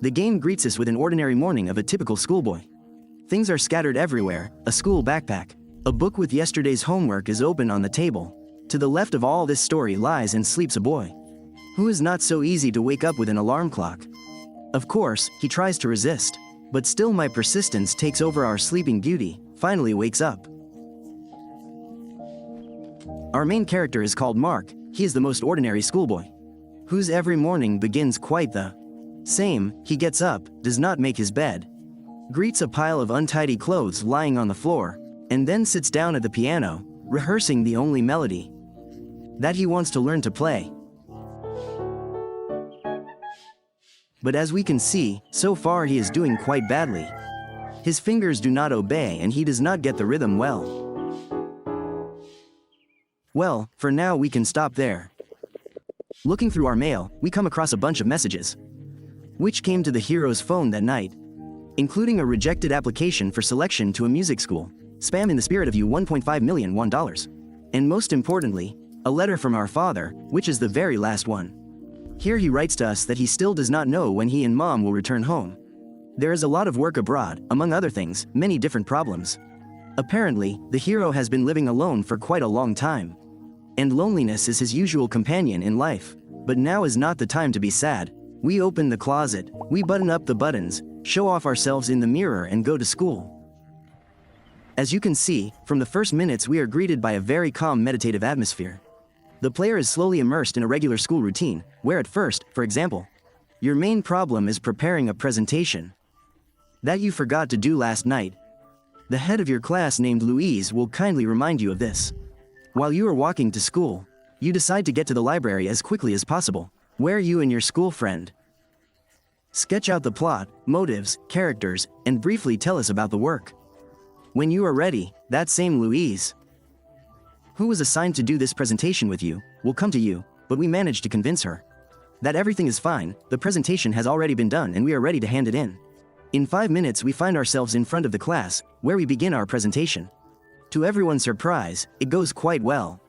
The game greets us with an ordinary morning of a typical schoolboy. Things are scattered everywhere, a school backpack. A book with yesterday's homework is open on the table. To the left of all this story lies and sleeps a boy, who is not so easy to wake up with an alarm clock. Of course, he tries to resist, but still my persistence takes over. Our sleeping beauty finally wakes up. Our main character is called Mark. He is the most ordinary schoolboy, whose every morning begins quite the same. He gets up, does not make his bed, greets a pile of untidy clothes lying on the floor, and then sits down at the piano, rehearsing the only melody that he wants to learn to play. But as we can see, so far he is doing quite badly. His fingers do not obey and he does not get the rhythm well. Well, for now we can stop there. Looking through our mail, we come across a bunch of messages, which came to the hero's phone that night, including a rejected application for selection to a music school, spam in the spirit of you $1.5 million, and most importantly, a letter from our father, which is the very last one. Here he writes to us that he still does not know when he and mom will return home. There is a lot of work abroad, among other things, many different problems. Apparently, the hero has been living alone for quite a long time, and loneliness is his usual companion in life. But now is not the time to be sad. We open the closet, we button up the buttons, show off ourselves in the mirror and go to school. As you can see, from the first minutes we are greeted by a very calm meditative atmosphere. The player is slowly immersed in a regular school routine, where at first, for example, your main problem is preparing a presentation that you forgot to do last night. The head of your class named Louise will kindly remind you of this. While you are walking to school, you decide to get to the library as quickly as possible, where you and your school friend sketch out the plot, motives, characters, and briefly tell us about the work. When you are ready, that same Louise, who was assigned to do this presentation with you, will come to you, but we managed to convince her that everything is fine, the presentation has already been done and we are ready to hand it in. In 5 minutes we find ourselves in front of the class, where we begin our presentation. To everyone's surprise, it goes quite well.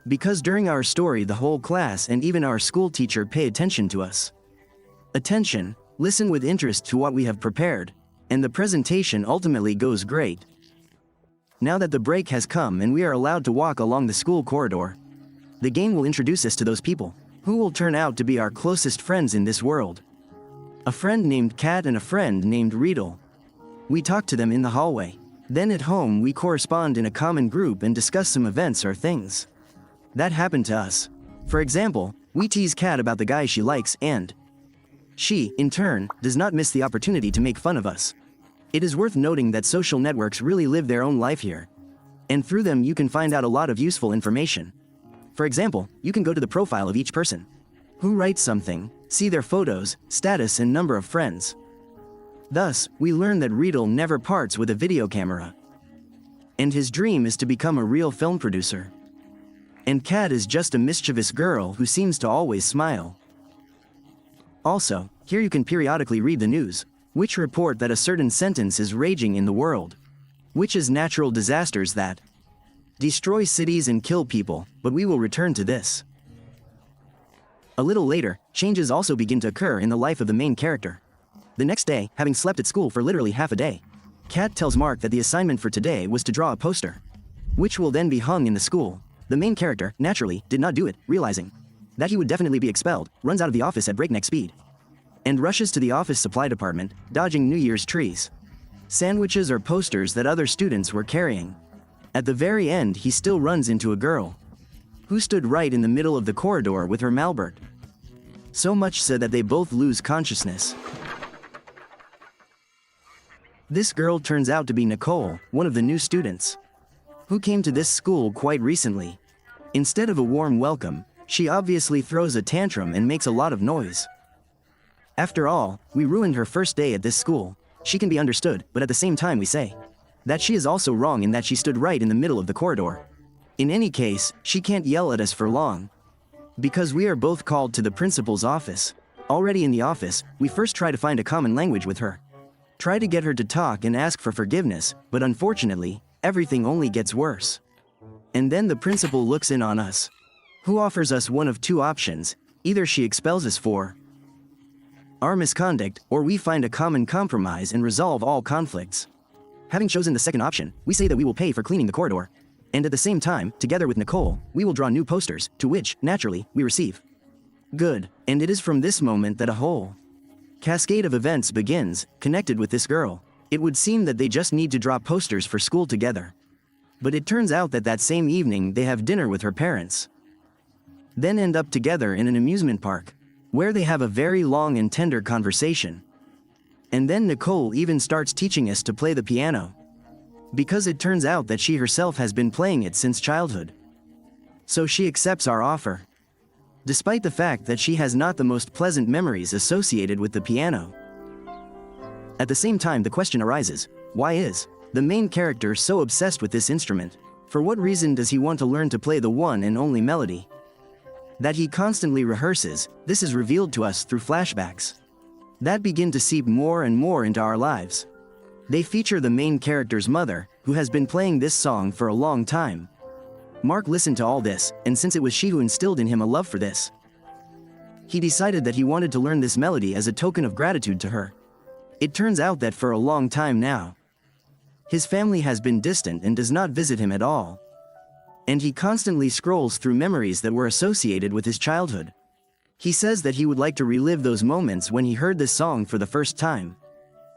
Because during our story the whole class and even our school teacher pay attention to us. Attention, listen with interest to what we have prepared, and the presentation ultimately goes great. Now that the break has come and we are allowed to walk along the school corridor, the game will introduce us to those people, who will turn out to be our closest friends in this world. A friend named Kat and a friend named Riedel. We talk to them in the hallway. Then at home we correspond in a common group and discuss some events or things that happened to us. For example, we tease Kat about the guy she likes and she, in turn, does not miss the opportunity to make fun of us. It is worth noting that social networks really live their own life here. And through them you can find out a lot of useful information. For example, you can go to the profile of each person who writes something, see their photos, status and number of friends. Thus, we learn that Riedel never parts with a video camera, and his dream is to become a real film producer. And Kat is just a mischievous girl who seems to always smile. Also, here you can periodically read the news, which report that a certain sentence is raging in the world, which is natural disasters that destroy cities and kill people, but we will return to this. A little later, changes also begin to occur in the life of the main character. The next day, having slept at school for literally half a day, Kat tells Mark that the assignment for today was to draw a poster, which will then be hung in the school. The main character, naturally, did not do it, realizing that he would definitely be expelled, runs out of the office at breakneck speed, and rushes to the office supply department, dodging New Year's trees, sandwiches or posters that other students were carrying. At the very end he still runs into a girl, who stood right in the middle of the corridor with her malbert. So much so that they both lose consciousness. This girl turns out to be Nicole, one of the new students, who came to this school quite recently. Instead of a warm welcome, she obviously throws a tantrum and makes a lot of noise. After all, we ruined her first day at this school. She can be understood, but at the same time we say that she is also wrong in that she stood right in the middle of the corridor. In any case, she can't yell at us for long, because we are both called to the principal's office. Already in the office, we first try to find a common language with her. Try to get her to talk and ask for forgiveness, but unfortunately, everything only gets worse. And then the principal looks in on us, who offers us one of two options. Either she expels us for our misconduct, or we find a common compromise and resolve all conflicts. Having chosen the second option, we say that we will pay for cleaning the corridor. And at the same time, together with Nicole, we will draw new posters, to which, naturally, we receive. Good, and it is from this moment that a whole cascade of events begins, connected with this girl. It would seem that they just need to draw posters for school together. But it turns out that same evening they have dinner with her parents. Then end up together in an amusement park, where they have a very long and tender conversation. And then Nicole even starts teaching us to play the piano. Because it turns out that she herself has been playing it since childhood. So she accepts our offer. Despite the fact that she has not the most pleasant memories associated with the piano. At the same time, the question arises, why is the main character so obsessed with this instrument? For what reason does he want to learn to play the one and only melody that he constantly rehearses? This is revealed to us through flashbacks that begin to seep more and more into our lives. They feature the main character's mother, who has been playing this song for a long time. Mark listened to all this, and since it was she who instilled in him a love for this, he decided that he wanted to learn this melody as a token of gratitude to her. It turns out that for a long time now, his family has been distant and does not visit him at all. And he constantly scrolls through memories that were associated with his childhood. He says that he would like to relive those moments when he heard this song for the first time.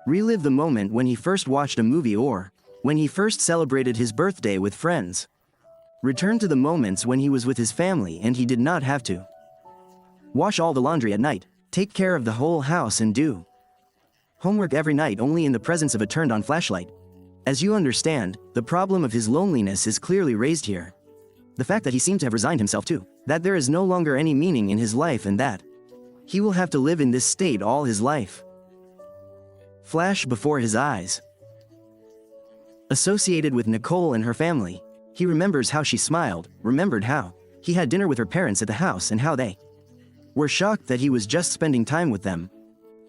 Relive the moment when he first watched a movie or when he first celebrated his birthday with friends. Return to the moments when he was with his family and he did not have to wash all the laundry at night, take care of the whole house and do homework every night only in the presence of a turned-on flashlight. As you understand, the problem of his loneliness is clearly raised here. The fact that he seemed to have resigned himself to that there is no longer any meaning in his life and that he will have to live in this state all his life. Flash before his eyes. Associated with Nicole and her family, he remembers how she smiled, remembered how he had dinner with her parents at the house and how they were shocked that he was just spending time with them.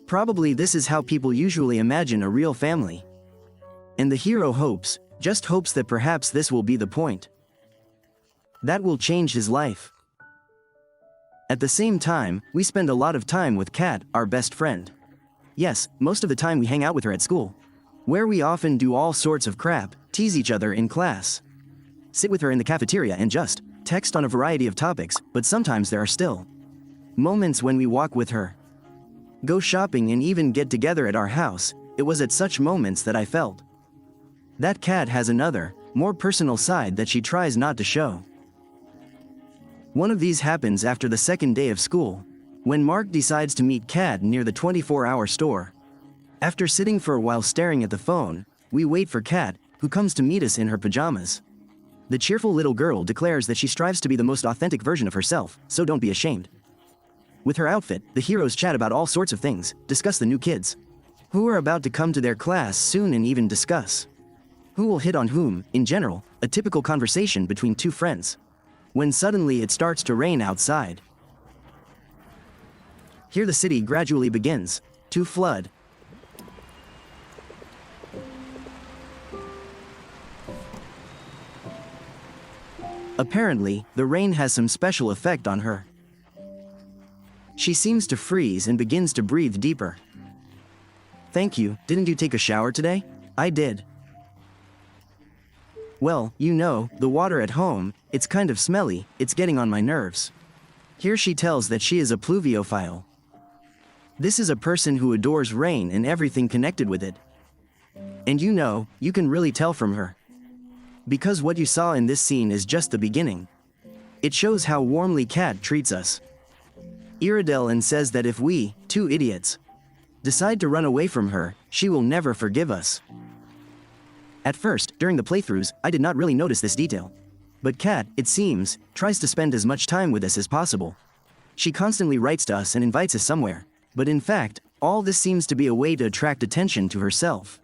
Probably this is how people usually imagine a real family. And the hero hopes, just hopes that perhaps this will be the point that will change his life. At the same time, we spend a lot of time with Kat, our best friend. Yes, most of the time we hang out with her at school, where we often do all sorts of crap, tease each other in class, sit with her in the cafeteria and just text on a variety of topics, but sometimes there are still moments when we walk with her, go shopping and even get together at our house. It was at such moments that I felt that Kat has another, more personal side that she tries not to show. One of these happens after the second day of school, when Mark decides to meet Kat near the 24-hour store. After sitting for a while staring at the phone, we wait for Kat, who comes to meet us in her pajamas. The cheerful little girl declares that she strives to be the most authentic version of herself, so don't be ashamed. With her outfit, the heroes chat about all sorts of things, discuss the new kids who are about to come to their class soon and even discuss who will hit on whom, in general, a typical conversation between two friends. When suddenly it starts to rain outside. Here the city gradually begins to flood. Apparently, the rain has some special effect on her. She seems to freeze and begins to breathe deeper. Thank you, didn't you take a shower today? I did. Well, you know, the water at home, it's kind of smelly, it's getting on my nerves. Here she tells that she is a pluviophile. This is a person who adores rain and everything connected with it. And you know, you can really tell from her. Because what you saw in this scene is just the beginning. It shows how warmly Kat treats us. Iredell and says that if we, two idiots, decide to run away from her, she will never forgive us. At first, during the playthroughs, I did not really notice this detail. But Kat, it seems, tries to spend as much time with us as possible. She constantly writes to us and invites us somewhere. But in fact, all this seems to be a way to attract attention to herself.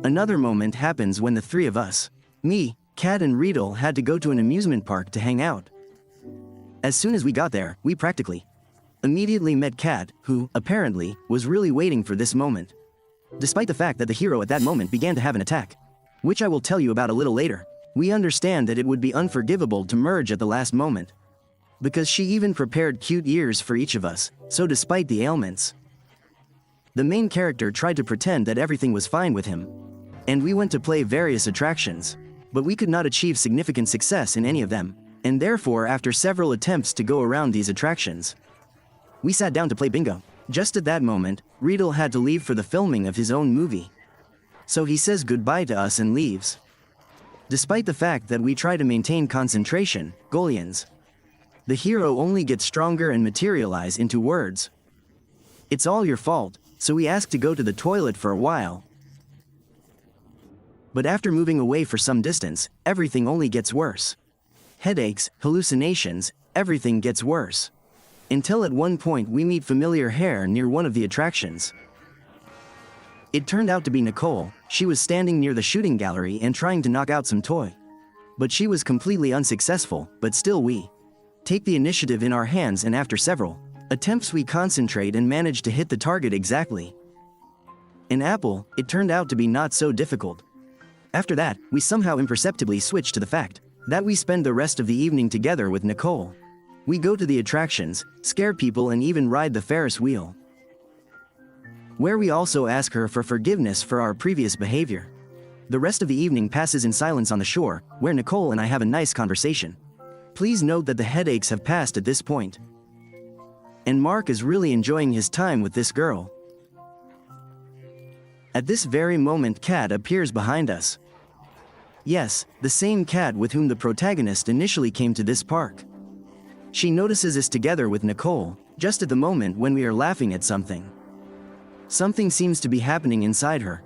Another moment happens when the three of us, me, Kat and Riedel, had to go to an amusement park to hang out. As soon as we got there, we practically immediately met Kat, who, apparently, was really waiting for this moment. Despite the fact that the hero at that moment began to have an attack, which I will tell you about a little later, we understand that it would be unforgivable to merge at the last moment. Because she even prepared cute ears for each of us, so despite the ailments, The main character tried to pretend that everything was fine with him. And we went to play various attractions. But we could not achieve significant success in any of them. And therefore, after several attempts to go around these attractions, we sat down to play bingo. Just at that moment, Riedel had to leave for the filming of his own movie. So he says goodbye to us and leaves. Despite the fact that we try to maintain concentration, Golians, the hero only gets stronger and materialize into words. It's all your fault, so we ask to go to the toilet for a while. But after moving away for some distance, everything only gets worse. Headaches, hallucinations, everything gets worse. Until at one point we meet familiar hair near one of the attractions. It turned out to be Nicole. She was standing near the shooting gallery and trying to knock out some toy. But she was completely unsuccessful, but still we take the initiative in our hands, and after several attempts we concentrate and manage to hit the target exactly. An apple. It turned out to be not so difficult. After that, we somehow imperceptibly switch to the fact that we spend the rest of the evening together with Nicole. We go to the attractions, scare people, and even ride the Ferris wheel, where we also ask her for forgiveness for our previous behavior. The rest of the evening passes in silence on the shore, where Nicole and I have a nice conversation. Please note that the headaches have passed at this point. And Mark is really enjoying his time with this girl. At this very moment, Kat appears behind us. Yes, the same Kat with whom the protagonist initially came to this park. She notices us together with Nicole, just at the moment when we are laughing at something. Something seems to be happening inside her.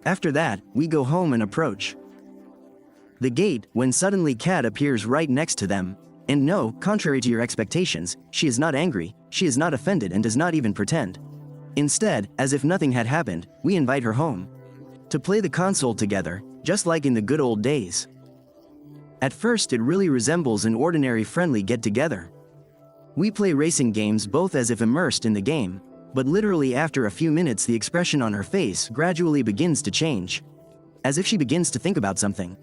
After that, we go home and approach the gate when suddenly Kat appears right next to them. And no, contrary to your expectations, she is not angry, she is not offended, and does not even pretend. Instead, as if nothing had happened, we invite her home to play the console together, just like in the good old days. At first, it really resembles an ordinary friendly get-together. We play racing games both as if immersed in the game, but literally after a few minutes the expression on her face gradually begins to change, as if she begins to think about something.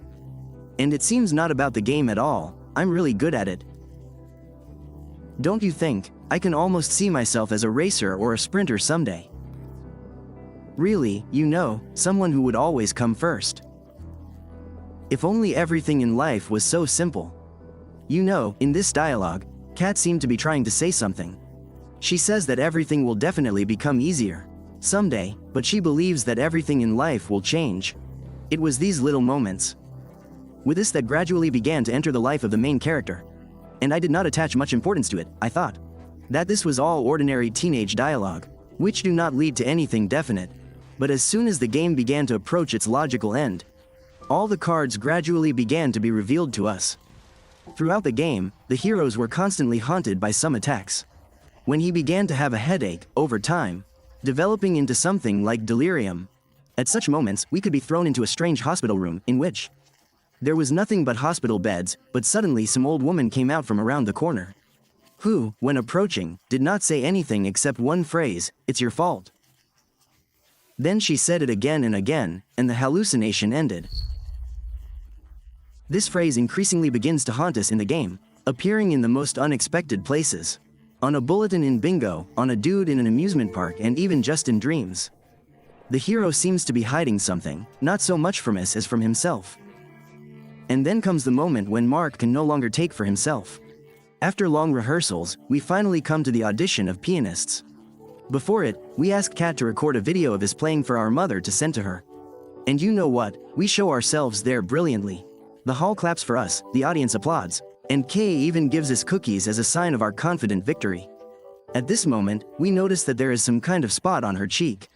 And it seems not about the game at all. I'm really good at it. Don't you think? I can almost see myself as a racer or a sprinter someday. Really, you know, someone who would always come first. If only everything in life was so simple. You know, in this dialogue, Kat seemed to be trying to say something. She says that everything will definitely become easier someday, but she believes that everything in life will change. It was these little moments with this that gradually began to enter the life of the main character. And I did not attach much importance to it. I thought that this was all ordinary teenage dialogue, which do not lead to anything definite. But as soon as the game began to approach its logical end, all the cards gradually began to be revealed to us. Throughout the game, the heroes were constantly haunted by some attacks. When he began to have a headache, over time, developing into something like delirium. At such moments, we could be thrown into a strange hospital room, in which there was nothing but hospital beds, but suddenly some old woman came out from around the corner, who, when approaching, did not say anything except one phrase, "It's your fault." Then she said it again and again, and the hallucination ended. This phrase increasingly begins to haunt us in the game, appearing in the most unexpected places. On a bulletin in bingo, on a dude in an amusement park, and even just in dreams. The hero seems to be hiding something, not so much from us as from himself. And then comes the moment when Mark can no longer take for himself. After long rehearsals, we finally come to the audition of pianists. Before it, we asked Kat to record a video of us playing for our mother to send to her. And you know what? We show ourselves there brilliantly. The hall claps for us, the audience applauds, and Kay even gives us cookies as a sign of our confident victory. At this moment, we notice that there is some kind of spot on her cheek.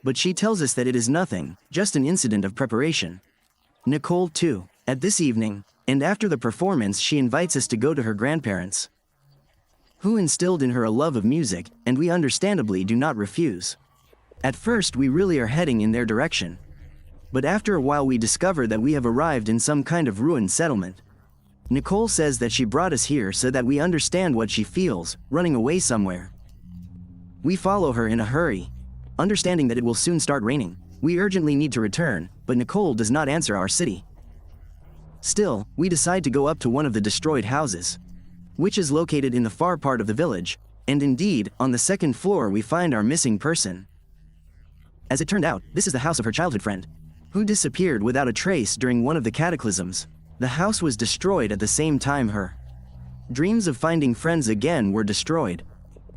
But she tells us that it is nothing, just an incident of preparation. Nicole too. At this evening, and after the performance, she invites us to go to her grandparents, who instilled in her a love of music, and we understandably do not refuse. At first we really are heading in their direction. But after a while we discover that we have arrived in some kind of ruined settlement. Nicole says that she brought us here so that we understand what she feels, running away somewhere. We follow her in a hurry, understanding that it will soon start raining. We urgently need to return, but Nicole does not answer our city. Still, we decide to go up to one of the destroyed houses. which is located in the far part of the village, and indeed, on the second floor we find our missing person. As it turned out, this is the house of her childhood friend, who disappeared without a trace during one of the cataclysms. The house was destroyed at the same time her dreams of finding friends again were destroyed.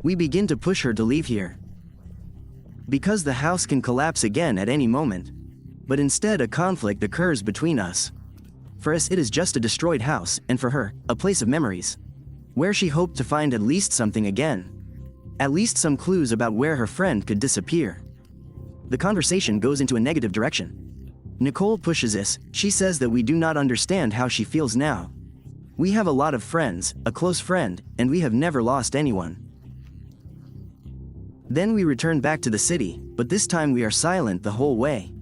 We begin to push her to leave here, because the house can collapse again at any moment. But instead a conflict occurs between us. For us it is just a destroyed house, and for her, a place of memories, where she hoped to find at least something again. At least some clues about where her friend could disappear. The conversation goes into a negative direction. Nicole pushes us. She says that we do not understand how she feels now. We have a lot of friends, a close friend, and we have never lost anyone. Then we return back to the city, but this time we are silent the whole way.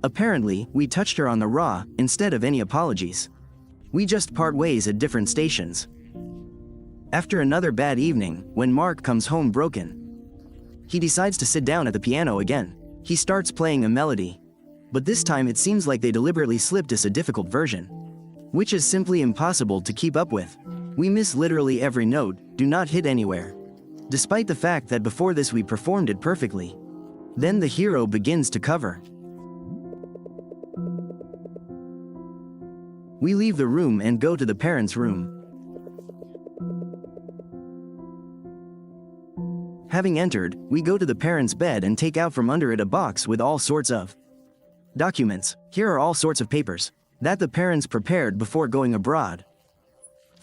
Apparently, we touched her on the raw, instead of any apologies. We just part ways at different stations. After another bad evening, when Mark comes home broken, he decides to sit down at the piano again. He starts playing a melody. But this time it seems like they deliberately slipped us a difficult version, which is simply impossible to keep up with. We miss literally every note, do not hit anywhere, despite the fact that before this we performed it perfectly. Then the hero begins to cover. We leave the room and go to the parents' room. Having entered, we go to the parents' bed and take out from under it a box with all sorts of documents. Here are all sorts of papers that the parents prepared before going abroad.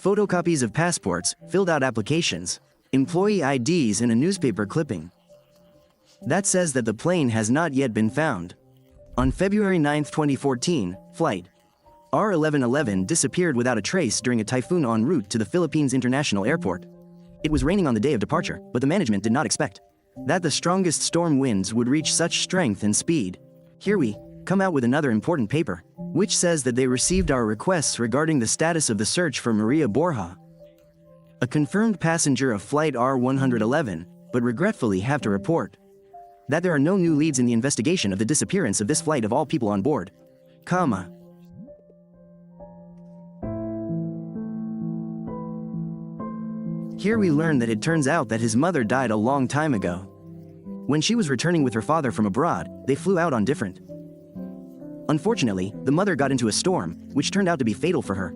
Photocopies of passports, filled out applications, employee IDs, and a newspaper clipping that says that the plane has not yet been found. On February 9, 2014, flight R1111 disappeared without a trace during a typhoon en route to the Philippines International Airport. It was raining on the day of departure, but the management did not expect that the strongest storm winds would reach such strength and speed. Here we come out with another important paper, which says that they received our requests regarding the status of the search for Maria Borja, a confirmed passenger of flight R111, but regretfully have to report that there are no new leads in the investigation of the disappearance of this flight of all people on board, comma. Here we learn that it turns out that his mother died a long time ago. When she was returning with her father from abroad, they flew out on different. Unfortunately, the mother got into a storm, which turned out to be fatal for her.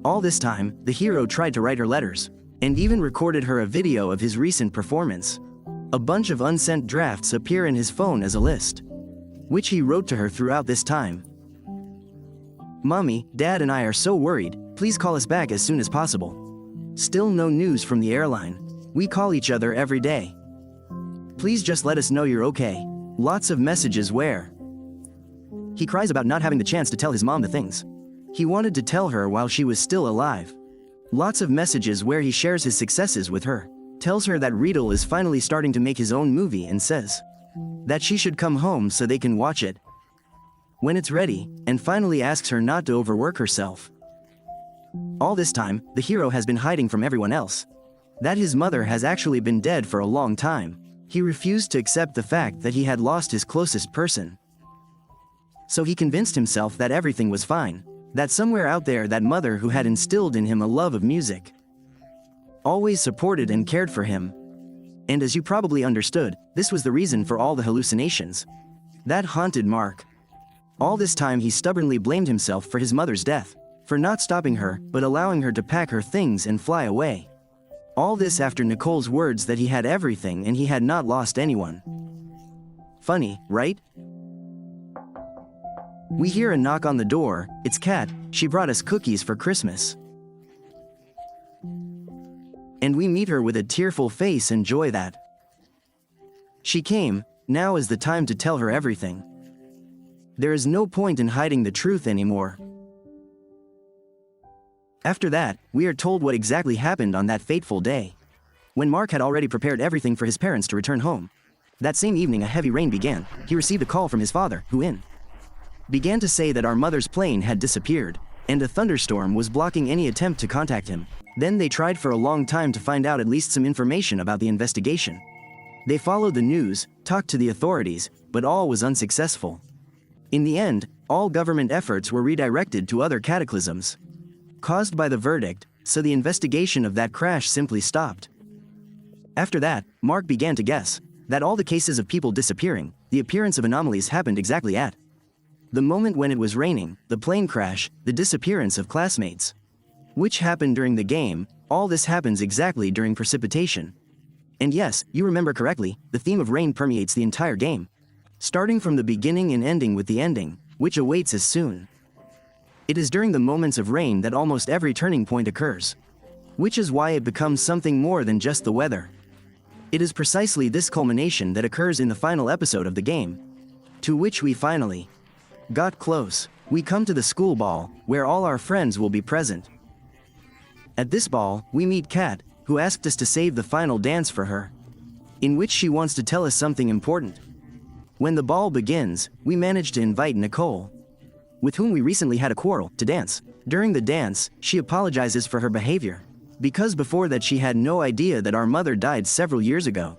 All this time, the hero tried to write her letters, and even recorded her a video of his recent performance. A bunch of unsent drafts appear in his phone as a list, which he wrote to her throughout this time. Mommy, Dad and I are so worried, please call us back as soon as possible. Still no news from the airline. We call each other every day. Please just let us know you're okay. Lots of messages where he cries about not having the chance to tell his mom the things he wanted to tell her while she was still alive. Lots of messages where he shares his successes with her, tells her that Riedel is finally starting to make his own movie and says that she should come home so they can watch it when it's ready, and finally asks her not to overwork herself. All this time, the hero has been hiding from everyone else that his mother has actually been dead for a long time. He refused to accept the fact that he had lost his closest person. So he convinced himself that everything was fine, that somewhere out there that mother who had instilled in him a love of music always supported and cared for him. And as you probably understood, this was the reason for all the hallucinations that haunted Mark. All this time he stubbornly blamed himself for his mother's death, for not stopping her, but allowing her to pack her things and fly away. All this after Nicole's words that he had everything and he had not lost anyone. Funny, right? We hear a knock on the door. It's Kat. She brought us cookies for Christmas. And we meet her with a tearful face and joy that she came. Now is the time to tell her everything. There is no point in hiding the truth anymore. After that, we are told what exactly happened on that fateful day, when Mark had already prepared everything for his parents to return home. That same evening a heavy rain began. He received a call from his father, who began to say that our mother's plane had disappeared, and a thunderstorm was blocking any attempt to contact him. Then they tried for a long time to find out at least some information about the investigation. They followed the news, talked to the authorities, but all was unsuccessful. In the end, all government efforts were redirected to other cataclysms caused by the verdict, so the investigation of that crash simply stopped. After that, Mark began to guess that all the cases of people disappearing, the appearance of anomalies happened exactly at the moment when it was raining, the plane crash, the disappearance of classmates, which happened during the game. All this happens exactly during precipitation. And yes, you remember correctly, the theme of rain permeates the entire game, starting from the beginning and ending with the ending, which awaits us soon. It is during the moments of rain that almost every turning point occurs, which is why it becomes something more than just the weather. It is precisely this culmination that occurs in the final episode of the game, to which we finally got close. We come to the school ball, where all our friends will be present. At this ball, we meet Kat, who asked us to save the final dance for her, in which she wants to tell us something important. When the ball begins, we manage to invite Nicole, with whom we recently had a quarrel, to dance. During the dance, she apologizes for her behavior, because before that she had no idea that our mother died several years ago.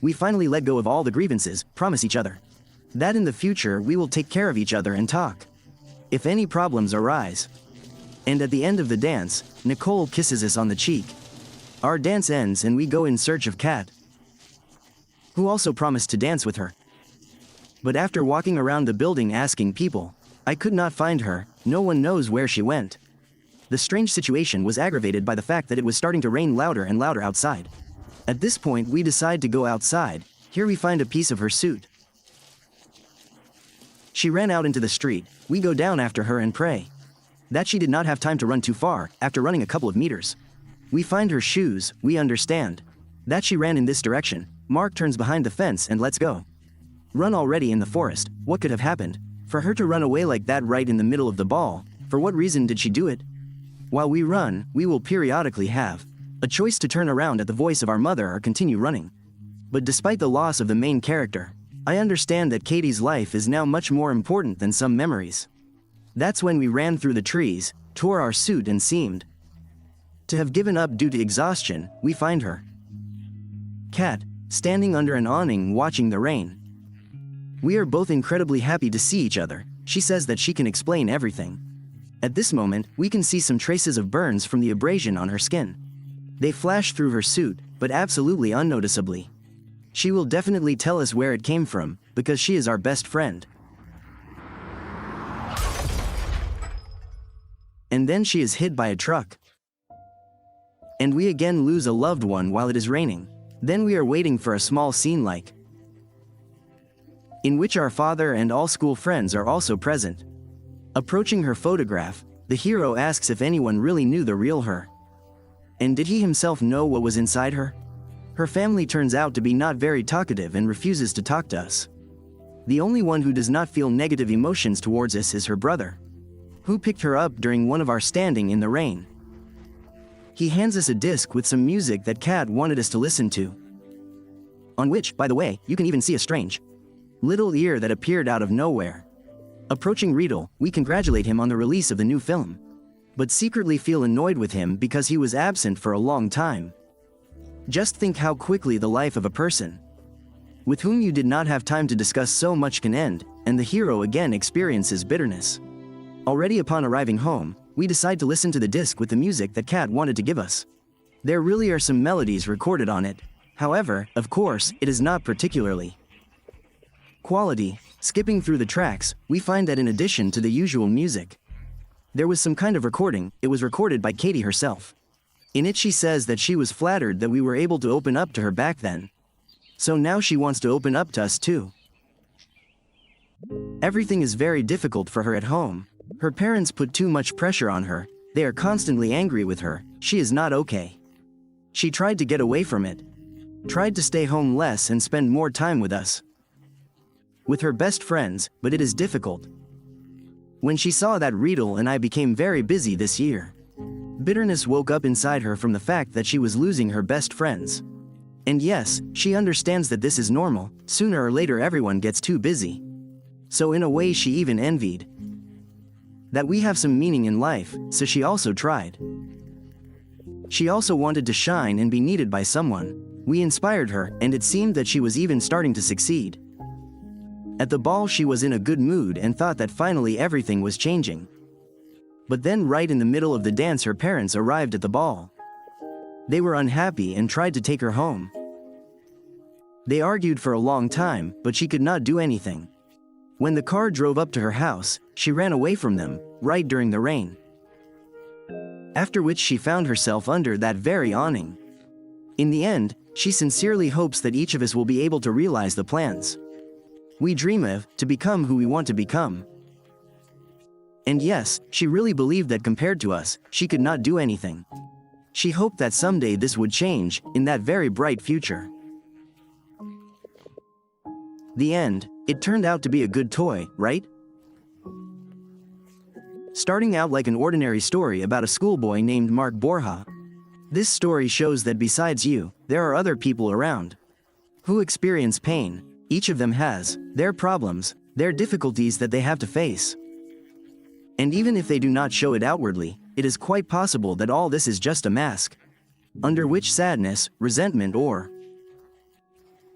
We finally let go of all the grievances, promise each other that in the future we will take care of each other and talk if any problems arise. And at the end of the dance, Nicole kisses us on the cheek. Our dance ends and we go in search of Kat, who also promised to dance with her. But after walking around the building asking people, I could not find her. No one knows where she went. The strange situation was aggravated by the fact that it was starting to rain louder and louder outside. At this point we decide to go outside. Here we find a piece of her suit. She ran out into the street. We go down after her and pray that she did not have time to run too far. After running a couple of meters, we find her shoes. We understand that she ran in this direction. Mark turns behind the fence and lets go. Run already in the forest. What could have happened for her to run away like that right in the middle of the ball? For what reason did she do it? While we run, we will periodically have a choice to turn around at the voice of our mother or continue running. But despite the loss of the main character, I understand that Katie's life is now much more important than some memories. That's when we ran through the trees, tore our suit and seemed to have given up due to exhaustion. We find her, Kat, standing under an awning watching the rain. We are both incredibly happy to see each other. She says that she can explain everything. At this moment, we can see some traces of burns from the abrasion on her skin. They flash through her suit, but absolutely unnoticeably. She will definitely tell us where it came from, because she is our best friend. And then she is hit by a truck. And we again lose a loved one while it is raining. Then we are waiting for a small scene like in which our father and all school friends are also present. Approaching her photograph, the hero asks if anyone really knew the real her. And did he himself know what was inside her? Her family turns out to be not very talkative and refuses to talk to us. The only one who does not feel negative emotions towards us is her brother, who picked her up during one of our standing in the rain. He hands us a disc with some music that Kat wanted us to listen to, on which, by the way, you can even see a strange little ear that appeared out of nowhere. Approaching Riedel, we congratulate him on the release of the new film, but secretly feel annoyed with him because he was absent for a long time. Just think how quickly the life of a person with whom you did not have time to discuss so much can end, and the hero again experiences bitterness. Already upon arriving home, we decide to listen to the disc with the music that Kat wanted to give us. There really are some melodies recorded on it. However, of course, it is not particularly quality. Skipping through the tracks, we find that in addition to the usual music, there was some kind of recording. It was recorded by Katie herself. In it she says that she was flattered that we were able to open up to her back then. So now she wants to open up to us too. Everything is very difficult for her at home. Her parents put too much pressure on her. They are constantly angry with her. She is not okay. She tried to get away from it. Tried to stay home less and spend more time with us, with her best friends, but it is difficult. When she saw that Riedel and I became very busy this year, bitterness woke up inside her from the fact that she was losing her best friends. And yes, she understands that this is normal. Sooner or later everyone gets too busy. So in a way she even envied that we have some meaning in life, so she also tried. She also wanted to shine and be needed by someone. We inspired her, and it seemed that she was even starting to succeed. At the ball she was in a good mood and thought that finally everything was changing. But then right in the middle of the dance her parents arrived at the ball. They were unhappy and tried to take her home. They argued for a long time, but she could not do anything. When the car drove up to her house, she ran away from them, right during the rain. After which she found herself under that very awning. In the end, she sincerely hopes that each of us will be able to realize the plans we dream of, to become who we want to become. And yes, she really believed that compared to us, she could not do anything. She hoped that someday this would change, in that very bright future. The end. It turned out to be a good toy, right? Starting out like an ordinary story about a schoolboy named Mark Borja. This story shows that besides you, there are other people around who experience pain. Each of them has their problems, their difficulties that they have to face. And even if they do not show it outwardly, it is quite possible that all this is just a mask, under which sadness, resentment, or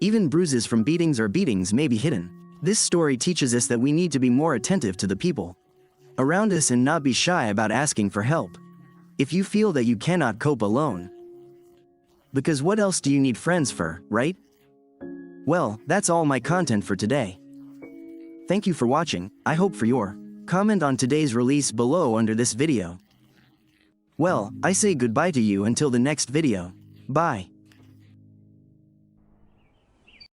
even bruises from beatings or beatings may be hidden. This story teaches us that we need to be more attentive to the people around us and not be shy about asking for help if you feel that you cannot cope alone. Because what else do you need friends for, right? Well, that's all my content for today. Thank you for watching. I hope for your comment on today's release below under this video. Well, I say goodbye to you until the next video. Bye.